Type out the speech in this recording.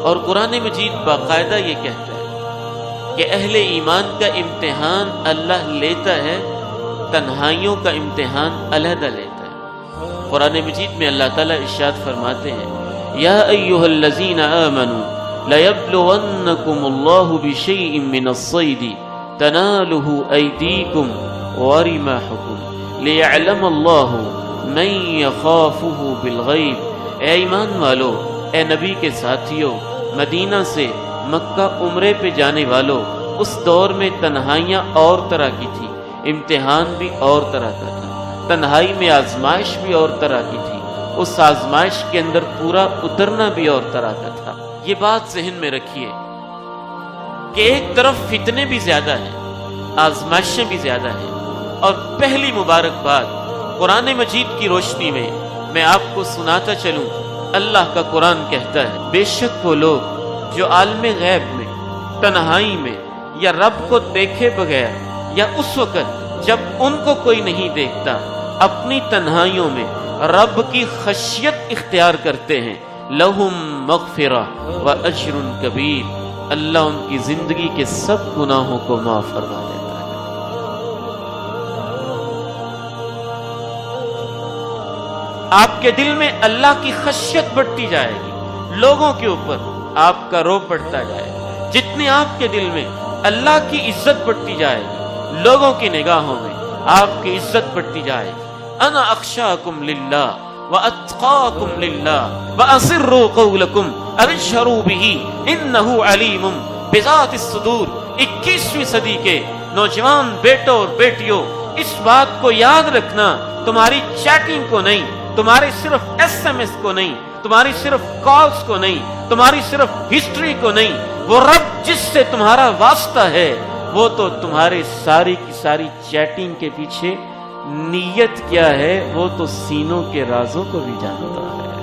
اور قرآن مجید باقاعدہ یہ کہتا ہے کہ اہل ایمان کا امتحان اللہ لیتا ہے، تنہائیوں کا امتحان علیحدہ لیتا ہے۔ قرآن مجید میں اللہ تعالیٰ ارشاد فرماتے ہیں، یا ایھا الذین آمنوا لیبلونکم اللہ بشیء من الصید تنالہ ایدیکم ورماحکم لیعلم اللہ من یخافہ بالغیب۔ اے ایمان والو، اے نبی کے ساتھیوں، مدینہ سے مکہ عمرے پہ جانے والوں، اس دور میں تنہائیاں اور طرح کی تھی، امتحان بھی اور طرح کا تھا، تنہائی میں آزمائش بھی اور طرح کی تھی، اس آزمائش کے اندر پورا اترنا بھی اور طرح کا تھا۔ یہ بات ذہن میں رکھیے کہ ایک طرف فتنے بھی زیادہ ہیں، آزمائشیں بھی زیادہ ہیں، اور پہلی مبارکباد قرآن مجید کی روشنی میں میں آپ کو سناتا چلوں، اللہ کا قرآن کہتا ہے، بے شک وہ لوگ جو عالم غیب میں، تنہائی میں، یا رب کو دیکھے بغیر، یا اس وقت جب ان کو کوئی نہیں دیکھتا، اپنی تنہائیوں میں رب کی خشیت اختیار کرتے ہیں، لہم مغفرہ و اجر کبیر، اللہ ان کی زندگی کے سب گناہوں کو معاف فرما دیتا ہے۔ آپ کے دل میں اللہ کی خشیت بڑھتی جائے گی، لوگوں کے اوپر آپ کا رعب بڑھتا جائے گا، جتنے آپ کے دل میں اللہ کی عزت بڑھتی جائے گی، لوگوں کی نگاہوں میں آپ کی عزت بڑھتی جائے گی۔ انا اخشاکم للہ واتقاکم للہ واسروا قولکم او اجہروا بہ انہ علیم بذات الصدور۔ 21ویں صدی کے نوجوان بیٹوں اور بیٹیوں، اس بات کو یاد رکھنا، تمہاری چیٹنگ کو نہیں، تمہاری صرف SMS کو نہیں، تمہاری صرف کالز کو نہیں، تمہاری صرف ہسٹری کو نہیں، وہ رب جس سے تمہارا واسطہ ہے وہ تو تمہارے ساری کی ساری چیٹنگ کے پیچھے نیت کیا ہے، وہ تو سینوں کے رازوں کو بھی جانتا ہے۔